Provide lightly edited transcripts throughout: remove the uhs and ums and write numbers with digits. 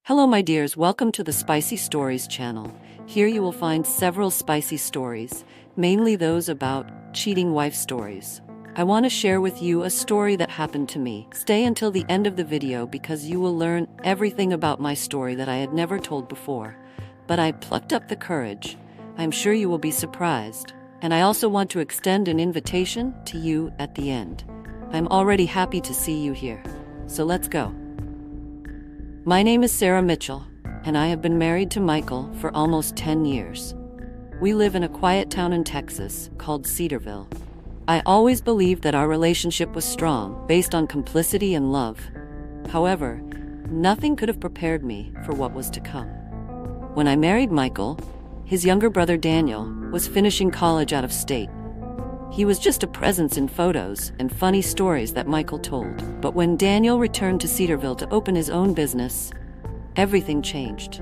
Hello, my dears. Welcome to the Spicy Stories channel. Here you will find several spicy stories, mainly those about cheating wife stories. I want to share with you a story that happened to me. Stay until the end of the video because you will learn everything about my story that I had never told before. But I plucked up the courage. I'm sure you will be surprised. And I also want to extend an invitation to you at the end. I'm already happy to see you here. So let's go. My name is Sarah Mitchell, and I have been married to Michael for almost 10 years. We live in a quiet town in Texas called Cedarville. I always believed that our relationship was strong, based on complicity and love. However, nothing could have prepared me for what was to come. When I married Michael, his younger brother Daniel was finishing college out of state. He was just a presence in photos and funny stories that Michael told. But when Daniel returned to Cedarville to open his own business, everything changed.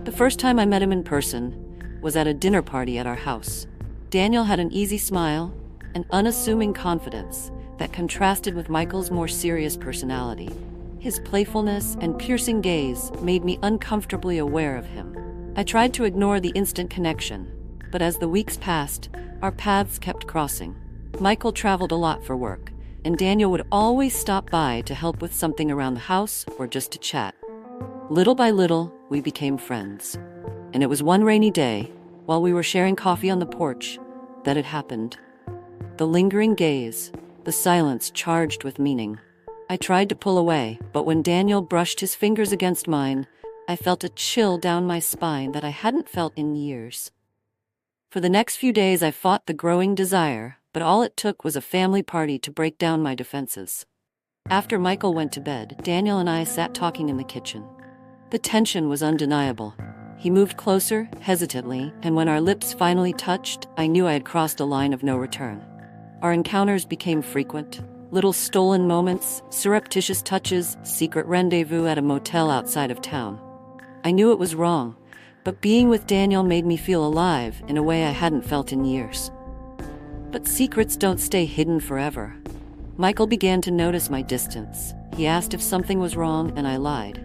The first time I met him in person was at a dinner party at our house. Daniel had an easy smile, an unassuming confidence that contrasted with Michael's more serious personality. His playfulness and piercing gaze made me uncomfortably aware of him. I tried to ignore the instant connection, but as the weeks passed, our paths kept crossing. Michael traveled a lot for work, and Daniel would always stop by to help with something around the house or just to chat. Little by little, we became friends. And it was one rainy day, while we were sharing coffee on the porch, that it happened. The lingering gaze, the silence charged with meaning. I tried to pull away, but when Daniel brushed his fingers against mine, I felt a chill down my spine that I hadn't felt in years. For the next few days, I fought the growing desire, but all it took was a family party to break down my defenses. After Michael went to bed, Daniel and I sat talking in the kitchen. The tension was undeniable. He moved closer, hesitantly, and when our lips finally touched, I knew I had crossed a line of no return. Our encounters became frequent. Little stolen moments, surreptitious touches, secret rendezvous at a motel outside of town. I knew it was wrong, but being with Daniel made me feel alive in a way I hadn't felt in years. But secrets don't stay hidden forever. Michael began to notice my distance. He asked if something was wrong, and I lied.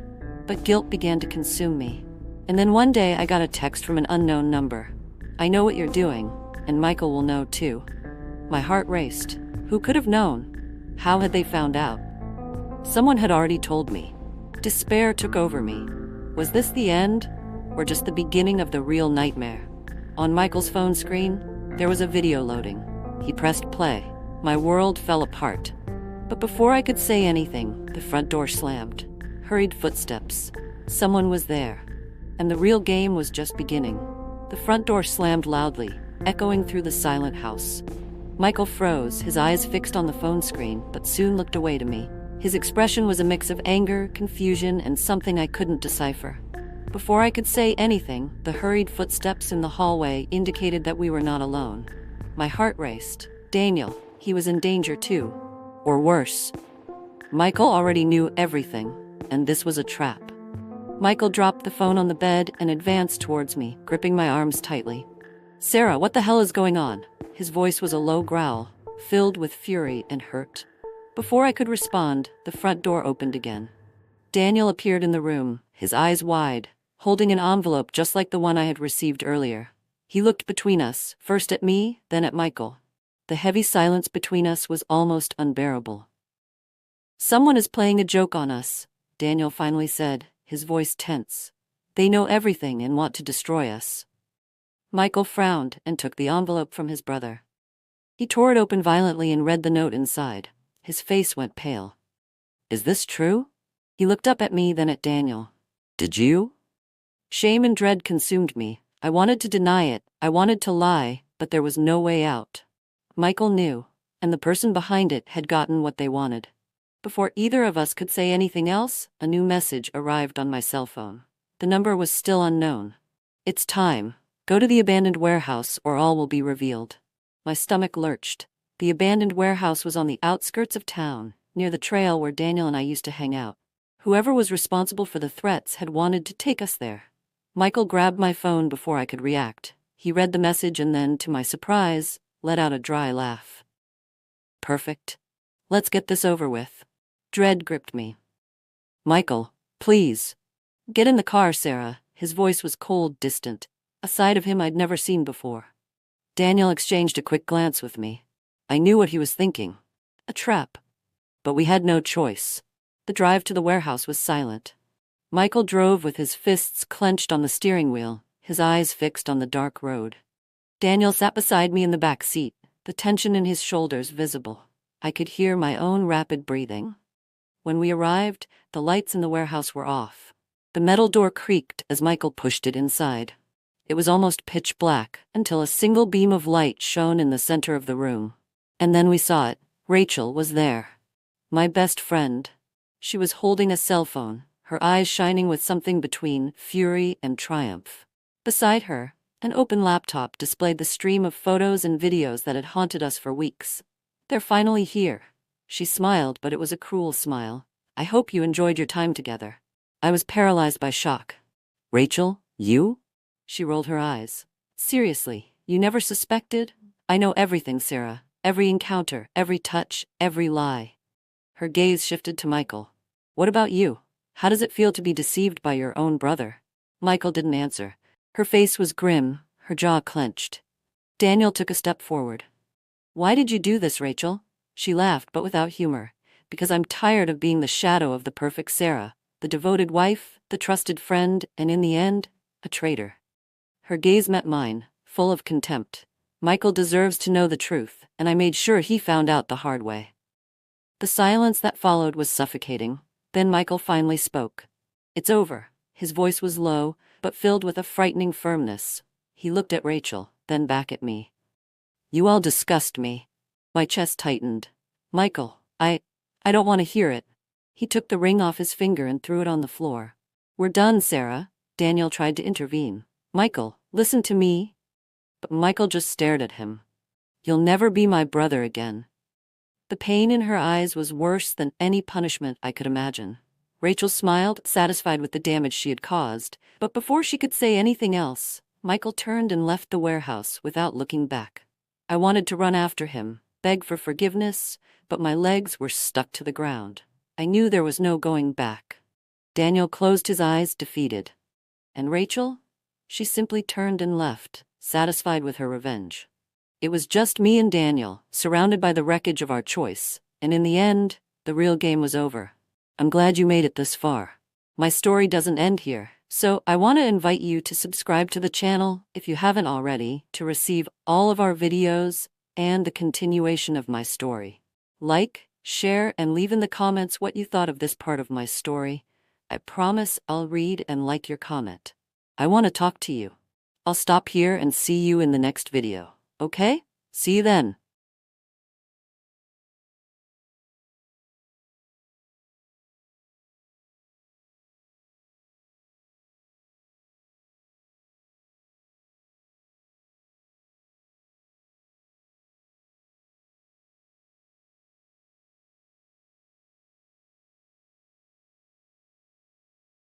But guilt began to consume me. And then one day I got a text from an unknown number. "I know what you're doing, and Michael will know too." My heart raced. Who could have known? How had they found out? Someone had already told me. Despair took over me. Was this the end? Or just the beginning of the real nightmare? On Michael's phone screen, there was a video loading. He pressed play. My world fell apart. But before I could say anything, the front door slammed. Hurried footsteps. Someone was there. And the real game was just beginning. The front door slammed loudly, echoing through the silent house. Michael froze, his eyes fixed on the phone screen, but soon looked away to me. His expression was a mix of anger, confusion, and something I couldn't decipher. Before I could say anything, the hurried footsteps in the hallway indicated that we were not alone. My heart raced. Daniel, he was in danger too. Or worse. Michael already knew everything, and this was a trap. Michael dropped the phone on the bed and advanced towards me, gripping my arms tightly. "Sarah, what the hell is going on?" His voice was a low growl, filled with fury and hurt. Before I could respond, the front door opened again. Daniel appeared in the room, his eyes wide, holding an envelope just like the one I had received earlier. He looked between us, first at me, then at Michael. The heavy silence between us was almost unbearable. "Someone is playing a joke on us," Daniel finally said, his voice tense. "They know everything and want to destroy us." Michael frowned and took the envelope from his brother. He tore it open violently and read the note inside. His face went pale. "Is this true?" He looked up at me, then at Daniel. "Did you?" Shame and dread consumed me. I wanted to deny it, I wanted to lie, but there was no way out. Michael knew, and the person behind it had gotten what they wanted. Before either of us could say anything else, a new message arrived on my cell phone. The number was still unknown. "It's time. Go to the abandoned warehouse or all will be revealed." My stomach lurched. The abandoned warehouse was on the outskirts of town, near the trail where Daniel and I used to hang out. Whoever was responsible for the threats had wanted to take us there. Michael grabbed my phone before I could react. He read the message and then, to my surprise, let out a dry laugh. "Perfect. Let's get this over with." Dread gripped me. "Michael, please." Get in the car, Sarah. His voice was cold, distant, a side of him I'd never seen before. Daniel exchanged a quick glance with me. I knew what he was thinking. A trap. But we had no choice. The drive to the warehouse was silent. Michael drove with his fists clenched on the steering wheel, his eyes fixed on the dark road. Daniel sat beside me in the back seat, the tension in his shoulders visible. I could hear my own rapid breathing. When we arrived, the lights in the warehouse were off. The metal door creaked as Michael pushed it inside. It was almost pitch black until a single beam of light shone in the center of the room. And then we saw it. Rachel was there. My best friend. She was holding a cell phone, her eyes shining with something between fury and triumph. Beside her, an open laptop displayed the stream of photos and videos that had haunted us for weeks. They're finally here. She smiled, but it was a cruel smile. I hope you enjoyed your time together. I was paralyzed by shock. Rachel, you? She rolled her eyes. Seriously, you never suspected? I know everything, Sarah. Every encounter, every touch, every lie. Her gaze shifted to Michael. What about you? How does it feel to be deceived by your own brother? Michael didn't answer. Her face was grim, her jaw clenched. Daniel took a step forward. Why did you do this, Rachel? She laughed, but without humor. Because I'm tired of being the shadow of the perfect Sarah, the devoted wife, the trusted friend, and in the end, a traitor. Her gaze met mine, full of contempt. Michael deserves to know the truth, and I made sure he found out the hard way. The silence that followed was suffocating. Then Michael finally spoke. It's over. His voice was low, but filled with a frightening firmness. He looked at Rachel, then back at me. You all disgust me. My chest tightened. Michael, I don't want to hear it. He took the ring off his finger and threw it on the floor. We're done, Sarah. Daniel tried to intervene. Michael, listen to me. But Michael just stared at him. You'll never be my brother again. The pain in her eyes was worse than any punishment I could imagine. Rachel smiled, satisfied with the damage she had caused, but before she could say anything else, Michael turned and left the warehouse without looking back. I wanted to run after him, beg for forgiveness, but my legs were stuck to the ground. I knew there was no going back. Daniel closed his eyes, defeated. And Rachel? She simply turned and left, satisfied with her revenge. It was just me and Daniel, surrounded by the wreckage of our choice, and in the end, the real game was over. I'm glad you made it this far. My story doesn't end here, so I want to invite you to subscribe to the channel if you haven't already to receive all of our videos and the continuation of my story. Like, share, and leave in the comments what you thought of this part of my story. I promise I'll read and like your comment. I want to talk to you. I'll stop here and see you in the next video. Okay? See you then.